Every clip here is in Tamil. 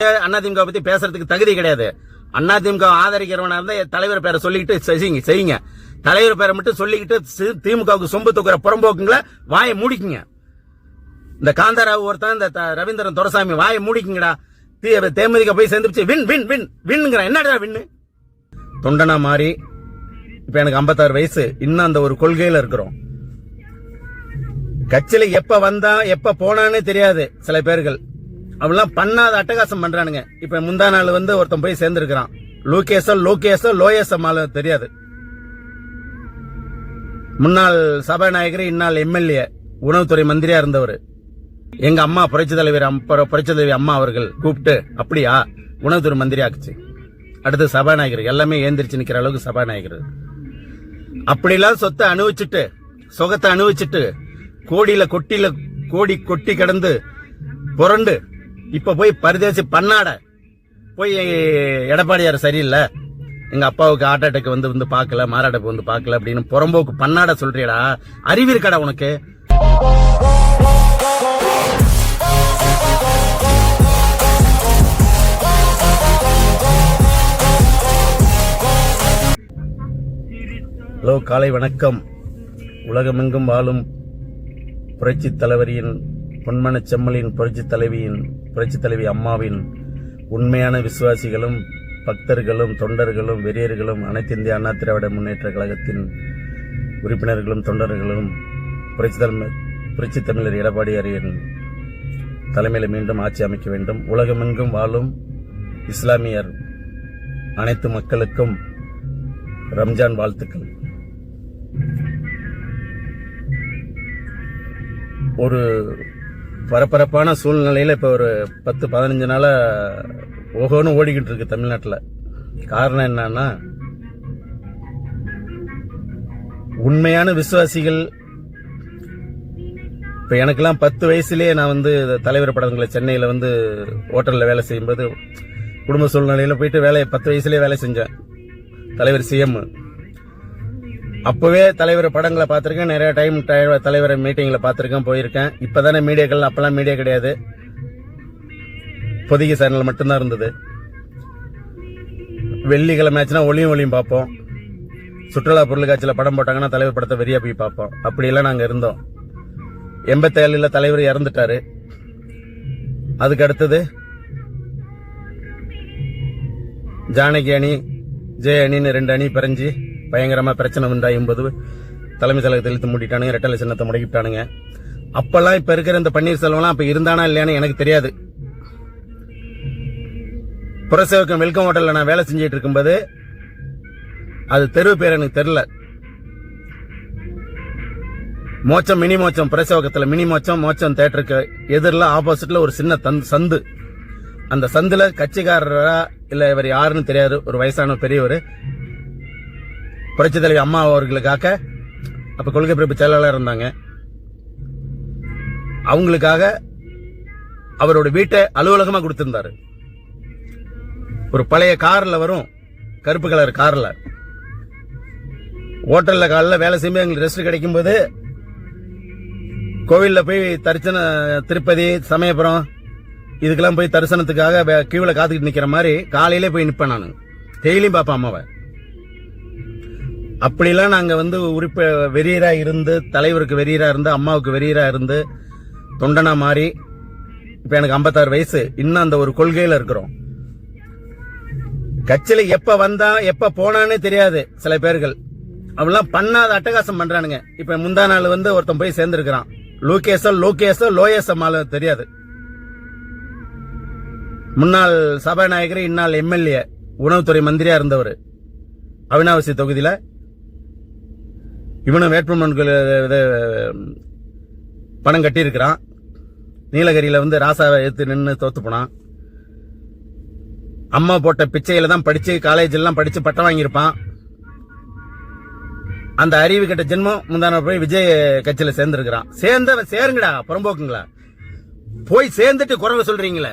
அதிமுக பத்தி பேசுறதுக்கு தகுதி கிடையாது. அதிமுக ஆதரிக்கிறவனா இருந்தா தலைவர் பேரை சொல்லிக்கிட்டு செய்யுங்க. தலைவர் பேரை மட்டும் சொல்லிக்கிட்டு திமுகவுக்கு சொம்பு தூக்குற புறம்போக்குங்கள வாயை மூடிக்குங்க. இந்த காந்தாராவு ஒருத்தன் இந்த ரவீந்திரன் துரைசாமி வாயை மூடிக்குங்கடா. தேமுதிக போய் சேர்ந்துச்சு வின் வின் வின் வின்னுங்கிற என்னடா வின்னு. தொண்டனா மாறி இப்ப எனக்கு 56 வயசு, இன்னும் அந்த ஒரு கொள்கையில இருக்கிறோம். கட்சியில எப்ப வந்தா எப்ப போனான்னு தெரியாது சில பேர்கள். அவெல்லாம் பண்ணாத அட்டகாசம் பண்றானுங்க. இப்ப முந்தா நாள் ஒருத்தன் போய் சேர்ந்திருக்கிறான். லோகேச தெரியாது. முன்னாள் சபாநாயகர், இந்நாள் எம்எல்ஏ, உணவுத்துறை மந்திரியா இருந்தவர். எங்க அம்மா புரட்சி தலைவி அம்மா அவர்கள் கூப்பிட்டு அப்படியா உணவுத்துறை மந்திரி ஆக்குச்சு. அடுத்து சபாநாயகர், எல்லாமே ஏந்திரிச்சு நிக்கிற அளவுக்கு சபாநாயகர். அப்படிலாம் சொத்தை அனுபவிச்சுட்டு சொகத்தை அனுபவிச்சுட்டு கோடி கொட்டி கிடந்து புரண்டு இப்ப போய் பரிதேசி பண்ணாட போய் எடப்பாடியார் சரியில்லை, எங்க அப்பாவுக்கு ஹார்ட் அட்டாக் வந்து பாக்கல, மாராட்டப்பு பாக்கல அப்படின்னு புறம்போக்கு பண்ணாட சொல்றியடா. அறிவு இருக்காடா உனக்கு? ஹலோ, காலை வணக்கம். உலகமெங்கும் வாழும் புரட்சி தலைவரியின் பொன்மன செம்மலின் புரட்சி தலைவி அம்மாவின் உண்மையான விசுவாசிகளும் பக்தர்களும் தொண்டர்களும் வெறியர்களும் அனைத்து இந்திய அண்ணா திராவிட முன்னேற்ற கழகத்தின் உறுப்பினர்களும் தொண்டர்களும் புரட்சி தமிழர் எடப்பாடியாரின் தலைமையில் மீண்டும் ஆட்சி அமைக்க வேண்டும். உலகமெங்கும் வாழும் இஸ்லாமியர் அனைத்து மக்களுக்கும் ரம்ஜான் வாழ்த்துக்கள். ஒரு பரபரப்பான சூழ்நிலையில இப்ப ஒரு 10-15 நாளா ஓகோன்னு ஓடிக்கிட்டு இருக்கு தமிழ்நாட்டில். காரணம் என்னன்னா, உண்மையான விசுவாசிகள். இப்ப எனக்கெல்லாம் 10 வயசுலயே நான் தலைவர் படங்களை சென்னையில ஹோட்டல்ல வேலை செய்யும்போது குடும்ப சூழ்நிலையில போயிட்டு 10 வயசுலயே வேலை செஞ்சேன். தலைவர் சிஎம். அப்பவே தலைவர் படங்களை பார்த்திருக்கேன், நிறைய டைம் தலைவர் மீட்டிங்ல பார்த்திருக்கேன், போயிருக்கேன். இப்பதானே மீடியாக்கள், அப்பெல்லாம் மீடியா கிடையாது, பொதிகை சேனல் மட்டும்தான் இருந்தது. வெள்ளிக்கிழமை ஆச்சுன்னா ஒளியும் பார்ப்போம். சுற்றுலா பொருட்காட்சியில படம் போட்டாங்கன்னா தலைவர் படத்தை வெறியா போய் பார்ப்போம். அப்படியெல்லாம் நாங்க இருந்தோம். 87 தலைவர் இறந்துட்டாரு. அதுக்கு அடுத்தது ஜானகி அணி, ஜெய அணின்னு 2 அணி பிரிஞ்சு பயங்கரமா பிரச்சனை உண்டாயும் போது தலைமை செயலகத்தை இழுத்து மூடிட்டானுங்க, ரெட்டலை சின்னத்தை முடக்கிட்டானுங்க. அப்பெல்லாம் இப்ப இருக்கிற இந்த பன்னீர்செல்வம்லாம் அப்ப இருந்தானா இல்லையான்னு எனக்கு தெரியாது. புரசேவக்கம் வெல்கம் ஹோட்டல்ல நான் வேலை செஞ்சிட்டு இருக்கும்போது, அது தெருவு பேர் எனக்கு தெரியல, மோச்சம் மினி மோச்சம், புரசேவக்கத்துல மினி மோச்சம் தேட்டருக்கு எதிரில் ஆப்போசிட்ல ஒரு சின்ன சந்து. அந்த சந்துல கட்சிக்காரரா இல்ல இவர் யாருன்னு தெரியாது, ஒரு வயசான பெரியவர், புரட்சி தலைவி அம்மா அவர்களுக்காக அப்ப கொள்கை பிரிவு செயலாளர் இருந்தாங்க. அவங்களுக்காக அவரோட வீட்டை அலுவலகமா கொடுத்திருந்தாரு. ஒரு பழைய கார்ல வரும், கருப்பு கலர் கார்ல. ஹோட்டல்ல காலைல வேலை செய்யும்போது எங்களுக்கு ரெஸ்ட் கிடைக்கும் போது கோவில்ல போய் திருப்பதி, சமயபுரம் இதுக்கெல்லாம் போய் தரிசனத்துக்காக கியூல காத்துக்கிட்டு நிக்கிற மாதிரி காலையிலே போய் நிப்பேன். நான் டெய்லியும் பாப்பேன் அம்மாவை. அப்படிலாம் நாங்க வெறியரா இருந்து, தலைவருக்கு வெறியரா இருந்து, அம்மாவுக்கு வெறியரா இருந்து, தொண்டனா மாறி இப்ப எனக்கு 56 வயசு, இன்னும் அந்த ஒரு கொள்கையில இருக்கிறோம். கட்சியில எப்ப வந்தா எப்ப போனான்னு தெரியாது சில பேர்கள். அவெல்லாம் பண்ணாத அட்டகாசம் பண்றானுங்க. இப்ப முந்தா நாள் ஒருத்தன் போய் சேர்ந்திருக்கிறான். லோகேச தெரியாது. முன்னாள் சபாநாயகர், இந்நாள் எம்எல்ஏ, உணவுத்துறை மந்திரியா இருந்தவர். அவினாவசி தொகுதியில இவனும் வேட்புமனு பணம் கட்டியிருக்கிறான். நீலகிரியில ராசாவை எடுத்து நின்று தோத்து போனான். அம்மா போட்ட பிச்சையில தான் படிச்சு காலேஜ் எல்லாம் படிச்சு பட்டம் வாங்கியிருப்பான். அந்த அறிவு கட்ட ஜென்மம் முந்தான போய் விஜய் கட்சியில சேர்ந்திருக்கிறான். சேருங்கடா புறம்போக்குங்களா. போய் சேர்ந்துட்டு குறவை சொல்றீங்களே,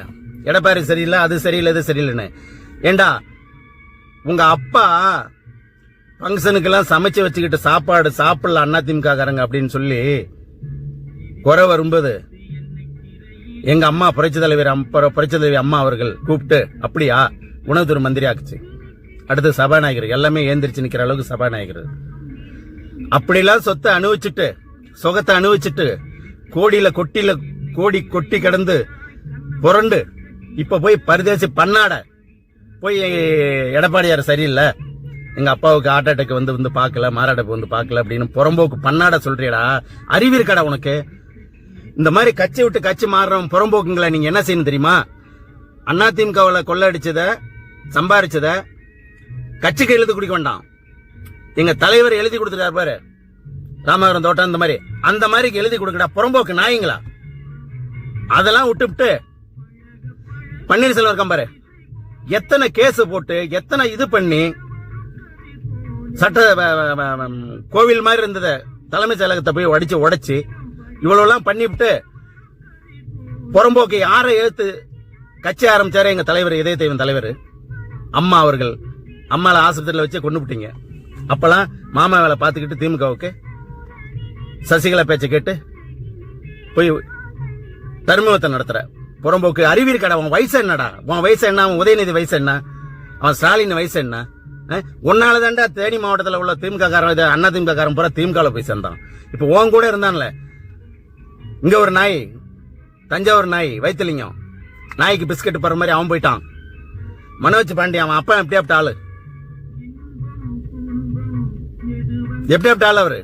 எடப்பாடி சரியில்லை, அது சரியில்லை, இது சரியில்லைன்னு. ஏண்டா உங்க அப்பா பங்கனுக்கெல்லாம் சமைச்சு வச்சுக்கிட்டு சாப்பாடு சாப்பிடல அதிமுக காரங்க அப்படின்னு சொல்லி குறை வரும்போது எங்க அம்மா புரட்சி தலைவி அம்மா அவர்கள் கூப்பிட்டு அப்படியா உணவுத்துறை மந்திரி ஆக்குச்சு. அடுத்து சபாநாயகர் எல்லாமே ஏந்திரிச்சு நிக்கிற அளவுக்கு சபாநாயகர். அப்படிலாம் சொத்தை அனுபவிச்சுட்டு சுகத்தை அனுபவிச்சுட்டு கோடி கொட்டி கிடந்து புரண்டு இப்ப போய் பரதேசி பண்ணாட போய் எடப்பாடியார் சரியில்லை, எங்க அப்பாவுக்கு ஹார்ட் அட்டாக் வந்து பார்க்கல, மாராட்டக்கு வந்து பார்க்கல அப்படின்னு புறம்போக்கு பண்ணாட சொல்றியடா. அறிவு இருக்காடா உனக்கு? இந்த மாதிரி கட்சி விட்டு கட்சி மாறுறவன் புறம்போக்குங்களை நீங்க என்ன செய்யணும் தெரியுமா? அதிமுகவில் கொள்ளடிச்சத சம்பாரிச்சத கட்சிக்கு எழுதி குடிக்க வேண்டாம். எங்க தலைவர் எழுதி கொடுத்துருக்காரு பாரு, ராமநாதபுரம் தோட்டம் அந்த மாதிரி எழுதி கொடுக்கடா புறம்போக்கு நாயங்களா. அதெல்லாம் விட்டு பன்னீர்செல்வம் இருக்கான் பாரு, எத்தனை கேஸ் போட்டு எத்தனை இது பண்ணி சட்ட கோவில் மாதிரி இருந்தத தலைமைச் செயலகத்தை போய் உடைச்சு இவ்வளவு பண்ணிவிட்டு புறம்போக்கு யாரை எழுத்து கட்சி ஆரம்பிச்சாரு எங்க தலைவர், இதய தெய்வம் தலைவர் அம்மா அவர்கள். அம்மால ஆஸ்பத்திரியில வச்சு கொண்டு விட்டீங்க. அப்பெல்லாம் மாமா வேலை பார்த்துக்கிட்டு திமுகவுக்கு சசிகலா பேச்ச கேட்டு போய் தர்மத்தை நடத்துற புறம்போக்கு. அறிவியல் கடை. உன் வயசு என்னடா? உன் வயசு என்ன? அவன் உதயநிதி வயசு என்ன? அவன் ஸ்டாலின் வயசு என்ன? ஒன்னாலதான்டா தேனி மாவட்டத்தில் உள்ள திமுக காரன் அண்ணா திமுக காரன் பூரா திமுக போய் சேர்ந்தான். இப்ப உன் கூட இருந்தான்ல இங்க ஒரு நாய், தஞ்சாவூர் நாய் வைத்திலிங்கம், நாய்க்கு பிஸ்கட் போற மாதிரி அவன் போயிட்டான். மனோஜ் பாண்டியன் அவன் அப்பா எப்படி ஆளு, எப்படி ஆளு அவரு.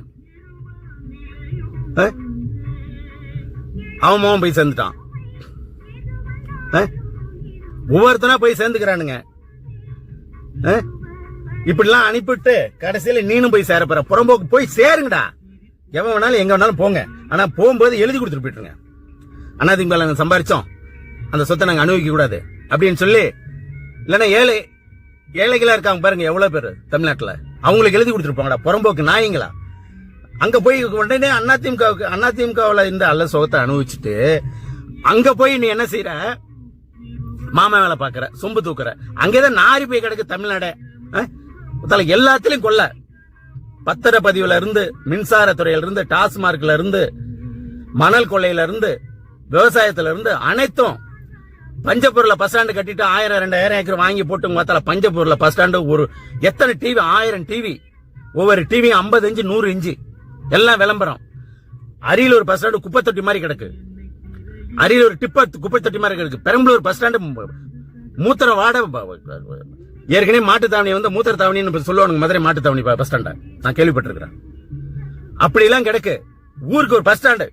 அவன் மோகன் போய் சேர்ந்துட்டான். ஒவ்வொருத்தனா போய் சேர்ந்துக்கிறானுங்க. இப்படிலாம் அனுப்பிட்டு கடைசியில நீனும் போய் சேர போற. புறம்போக்கு போய் சேருங்கடா. எவன் வேணாலும் எங்க வேணாலும் போங்க. ஆனா போகும்போது எழுதி கொடுத்துட்டு போயிட்டுருங்க. அதிமுக நாங்க சம்பாரிச்சோம், அந்த சொத்தை நாங்க அனுபவிக்க கூடாது அப்படின்னு சொல்லி. இல்லன்னா ஏழைகளா இருக்காங்க பாருங்க எவ்வளவு பேரு தமிழ்நாட்டுல, அவங்களுக்கு எழுதி கொடுத்துருப்பாங்கடா புறம்போக்கு நாயங்களா. அங்க போய் உடனே அதிமுகவுல இந்த அல்ல சுகத்தை அனுபவிச்சுட்டு அங்க போய் நீ என்ன செய்யற? மாமா வேலை பாக்குற, சொம்பு தூக்குற. அங்கேதான் நாரி போய் கிடக்கு தமிழ்நாடு. எல்லாத்திலையும் கொல்ல. பத்திரப்பதிவுல இருந்து, மின்சாரத்துறையில இருந்து, டாஸ்மார்க்ல இருந்து, மணல் கொள்ளையில இருந்து, விவசாயத்துல இருந்து அனைத்தும். பஞ்சப்பூர்ல பஸ் ஸ்டாண்டு கட்டிட்டு 1000-2000 ஏக்கர் வாங்கி போட்டு பஞ்சப்பூர்ல பஸ் ஸ்டாண்டு ஒரு எத்தனை டிவி, 1000 டிவி, ஒவ்வொரு டிவியும் 50 இன்ச்சு 100 இன்ச்சு எல்லாம் விளம்பரம். அரியலூர் பஸ் ஸ்டாண்டு குப்பை தொட்டி மாதிரி கிடக்கு. அரியலூர் குப்பை தொட்டி மாதிரி கிடக்கு. பெரம்பலூர் பஸ் ஸ்டாண்டு மூத்திர வாட. ஏற்கனவே மாட்டுத்தாவணி மூத்திர தாவணின்னு சொல்லுவாங்க, மதுரை மாட்டுத்தாவணி பஸ் ஸ்டாண்ட நான் கேள்விப்பட்டிருக்கிறேன். அப்படி எல்லாம் கிடக்கு. ஊருக்கு ஒரு பஸ் ஸ்டாண்டு.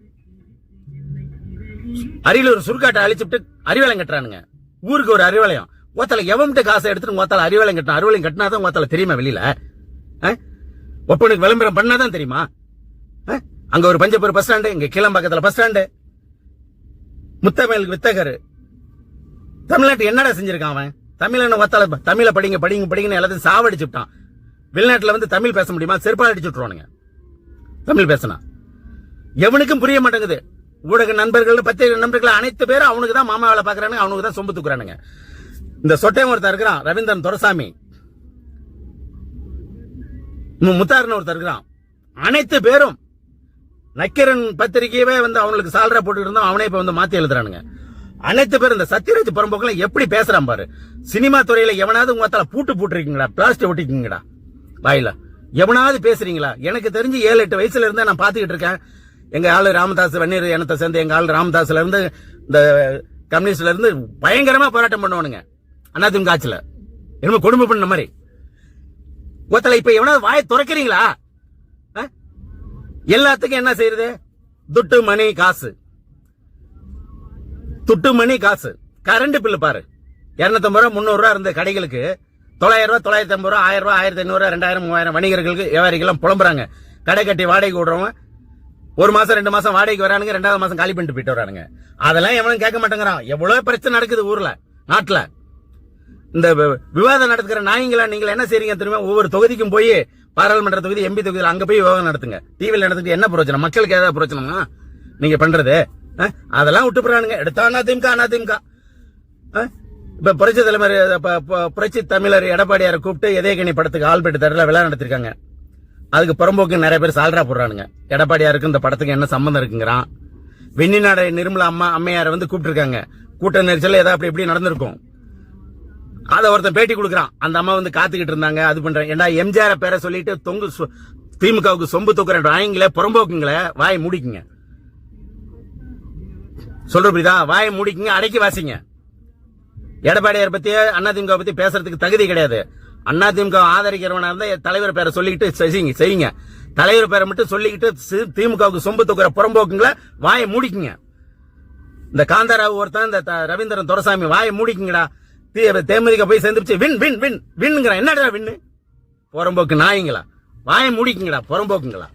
அரியலூர் சுருக்காட்டை அழிச்சுட்டு அறிவாலயம் கட்டுறானுங்க. ஊருக்கு ஒரு அறிவாலயம். ஓத்தல எவன்ட்டு காசை எடுத்துட்டு ஓத்தால அறிவாலயம் கட்டணும். அறிவாலயம் கட்டினாதான் ஓத்தால தெரியுமா வெளியில? ஒப்பனுக்கு விளம்பரம் பண்ணாதான் தெரியுமா? அங்க ஒரு பஞ்சப்பூர் பஸ் ஸ்டாண்டு, இங்க கீழம்பாக்கத்துல பஸ் ஸ்டாண்டு. முத்தமிழுக்கு வித்தகர். தமிழ்நாட்டு என்னடா செஞ்சிருக்கான் அவன்? தமிழ படிங்கன்னு எல்லாத்தையும் சாவடிச்சுட்டான். வெளிநாட்டுல தமிழ் பேச முடியுமா? செருப்பால் அடிச்சு விட்டுருவானுங்க தமிழ் பேசினா. எவனுக்கும் புரிய மாட்டேங்குது. ஊடக நண்பர்கள், பத்திரிகை நண்பர்கள் அனைத்து பேரும் அவனுக்கு தான் மாமா வேலை பாக்குறானுங்க, அவனுக்கு தான் சொம்பு தூக்குறானுங்க. இந்த சொட்டையன் ஒருத்தர் இருக்கிறான், ரவீந்திரன் துரைசாமி, முத்தாரன் ஒருத்தர் இருக்கிறான். அனைத்து பேரும் நக்கீரன் பத்திரிகையவே அவங்களுக்கு சால்ரா போட்டு இருந்தோம், அவனே இப்ப மாத்தி எழுதுறானுங்க. அனைத்து பேரும் இந்த சத்யராஜ் புறம்போக்குல எப்படி பேசுறான் பாரு. சினிமா துறையில எவனாவது உங்க பூட்டு போட்டுருக்கீங்களா? பிளாஸ்டிக் ஒட்டிக்கீங்கடா வாயில. எவனாவது பேசுறீங்களா? எனக்கு தெரிஞ்சு 7-8 வயசுல இருந்தா நான் பாத்துக்கிட்டு இருக்கேன். எங்க ஆளு ராமதாஸ் வன்னியர் இனத்தை சேர்ந்து எங்க ஆளு ராமதாஸ்ல இருந்து இந்த கம்யூனிஸ்ட்ல இருந்து பயங்கரமா போராட்டம் பண்ணுவானுங்க அதிமுக ஆட்சியில. என்ன கொடுமை பண்ண மாதிரி ஒத்தல. இப்ப எவனாவது வாயை துறக்கிறீங்களா? எல்லாத்துக்கும் என்ன செய்யறது? துட்டு மணி காசு. துட்டு மணி காசு. கரண்ட் பில்லு பாரு, 250 ரூபா 300 ரூபா இருந்த கடைகளுக்கு 900 ரூபா 950 ரூபா 1000 ரூபா 1500 2000 3000 வணிகர்களுக்கு வியாபாரிகள் புலம்புறாங்க. கடை கட்டி வாடகை விடுறவங்க 1 மாசம் 2 மாசம் வாடகைக்கு வரானுங்க, 2வது மாசம் காலி பண்ணிட்டு போயிட்டு வரானுங்க. அதெல்லாம் எவனும் கேட்க மாட்டேங்கிறான். எவ்வளவு பிரச்சனை நடக்குது ஊர்ல நாட்டுல. இந்த விவாதம் நடத்துக்கிற நாயங்களா நீங்க என்ன செய்றீங்க தெரியுமா? ஒவ்வொரு தொகுதிக்கும் போய் பாராளுமன்ற தொகுதி, எம்பி தொகுதியில் அங்க போய் விவாதம் நடத்துங்க. டிவியில் நடத்துட்டு என்ன பிரச்சனை? மக்களுக்கு ஏதாவது பிரச்சனைமா நீங்க பண்றது? அதெல்லாம் விட்டு போறானுங்க. எடுத்தா அதிமுக. இப்ப புரட்சி தலைவர் புரட்சி தமிழர் எடப்பாடியாரை கூப்பிட்டு எதயக்கணி படத்துக்கு ஆல்பேட்டு தரல விழா நடத்திருக்காங்க. அதுக்கு புறம்போக்கு நிறைய பேர் சால்ரா போடுறானுங்க. எடப்பாடியாருக்கு இந்த படத்துக்கு என்ன சம்பந்தம் இருக்குங்கிறான். வெண்ணிநாடு நிர்மலா அம்மையாரை வந்து கூப்பிட்டுருக்காங்க. கூட்ட நெரிசல் ஏதாவது அப்படி இப்படி நடந்திருக்கும். அத ஒருத்தன் பேட்டி கொடுக்குறான். அந்த அம்மா வந்து காத்துக்கிட்டு இருந்தாங்க. அது பண்றேன். ஏண்டா எம்ஜிஆர் பேரை சொல்லிட்டு திமுகவுக்கு சொம்பு தூக்குற டிராயிங்கள புறம்போக்குங்களே, வாயை மூடிக்குங்க. சொல்ற புரியுதா? வாயை மூடிக்குங்க, அடக்கி வாசிங்க. எடப்பாடியார் பத்தி அதிமுக பத்தி பேசுறதுக்கு தகுதி கிடையாது. அதிமுக ஆதரிக்கிறவனா இருந்தா தலைவர் பேரை சொல்லிக்கிட்டு செய்யுங்க. தலைவர் பேரை மட்டும் சொல்லிக்கிட்டு திமுகவுக்கு சொம்பு தூக்குற புறம்போக்குங்கள வாயை மூடிக்குங்க. இந்த காந்தாராவு ஒருத்தன், இந்த ரவீந்திரன் துரைசாமி, வாயை மூடிக்குங்கடா. தேமுதிக போய் சேர்ந்துச்சு வின் வின் வின் வின்னுங்கிறான். என்னடா வின்னு? புறம்போக்கு நாய்ங்களா? வாயை மூடிக்குங்கடா புறம்போக்குங்களா?